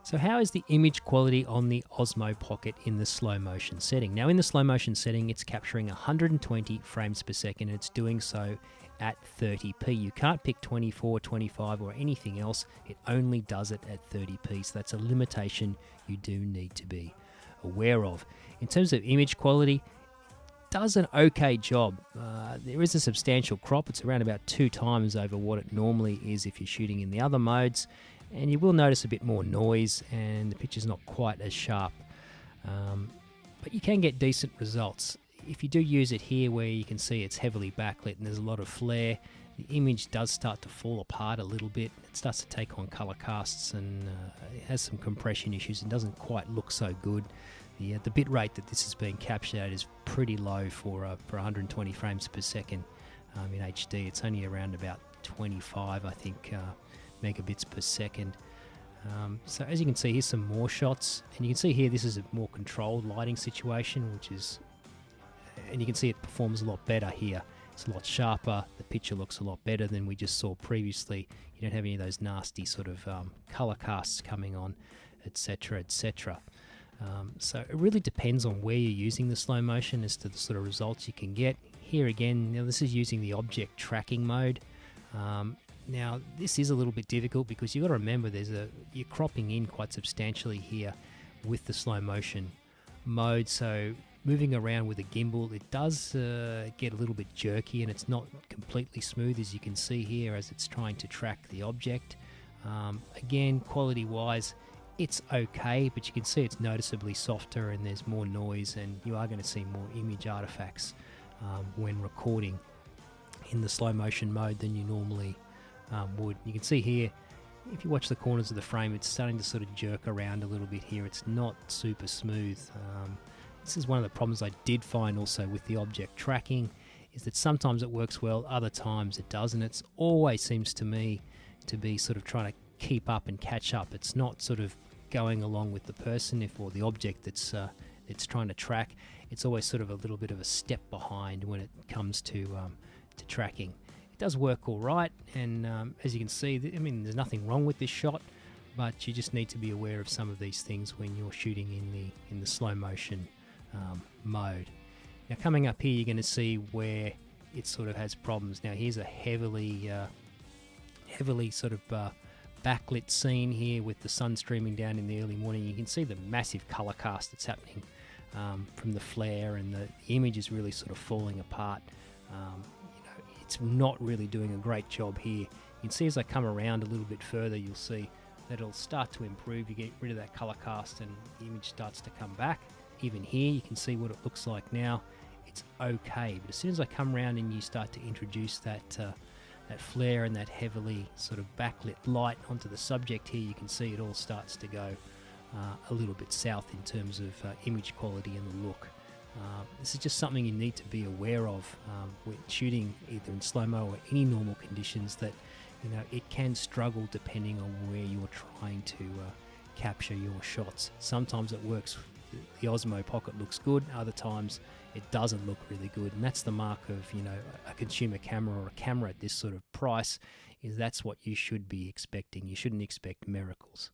So how is the image quality on the Osmo Pocket in the slow motion setting? Now in the slow motion setting, it's capturing 120 frames per second, and it's doing so at 30p. You can't pick 24, 25 or anything else. It only does it at 30p. So that's a limitation you do need to be aware of. In terms of image quality, does an okay job. There is a substantial crop. It's around about 2 times over what it normally is if you're shooting in the other modes. And you will notice a bit more noise and the picture's not quite as sharp. But you can get decent results. If you do use it here where you can see it's heavily backlit and there's a lot of flare, the image does start to fall apart a little bit. It starts to take on color casts and it has some compression issues and doesn't quite look so good. The bit rate that this is being captured at is pretty low for 120 frames per second in HD. It's only around about 25, I think, megabits per second. So as you can see, here's some more shots, and you can see here this is a more controlled lighting situation, and you can see it performs a lot better here. It's a lot sharper, the picture looks a lot better than we just saw previously. You don't have any of those nasty sort of color casts coming on, etc, etc. So it really depends on where you're using the slow motion as to the sort of results you can get. Here again, this is using the object tracking mode. Now this is a little bit difficult because you've got to remember you're cropping in quite substantially here with the slow motion mode, so moving around with a gimbal it does get a little bit jerky and it's not completely smooth, as you can see here as it's trying to track the object. Again, quality wise it's okay, but you can see it's noticeably softer and there's more noise, and you are going to see more image artifacts when recording in the slow motion mode than you normally would. You can see here, if you watch the corners of the frame, it's starting to sort of jerk around a little bit here. It's not super smooth. This is one of the problems I did find also with the object tracking, is that sometimes it works well, other times it doesn't. It always seems to me to be sort of trying to keep up and catch up. It's not sort of going along with the person or the object that's it's trying to track. It's always sort of a little bit of a step behind when it comes to tracking. It does work all right, and as you can see, there's nothing wrong with this shot, but you just need to be aware of some of these things when you're shooting in the slow motion mode. Now coming up here, you're going to see where it sort of has problems. Now here's a heavily sort of backlit scene here with the sun streaming down in the early morning. You can see the massive color cast that's happening from the flare, and the image is really sort of falling apart. It's not really doing a great job here. You can see as I come around a little bit further, you'll see that it'll start to improve. You get rid of that color cast and the image starts to come back. Even here, you can see what it looks like now. It's okay, but as soon as I come around and you start to introduce that flare and that heavily sort of backlit light onto the subject here, you can see it all starts to go a little bit south in terms of image quality and the look. This is just something you need to be aware of when shooting either in slow-mo or any normal conditions, that it can struggle depending on where you're trying to capture your shots. Sometimes it works, the Osmo Pocket looks good, other times it doesn't look really good, and that's the mark of a consumer camera or a camera at this sort of price, is that's what you should be expecting. You shouldn't expect miracles.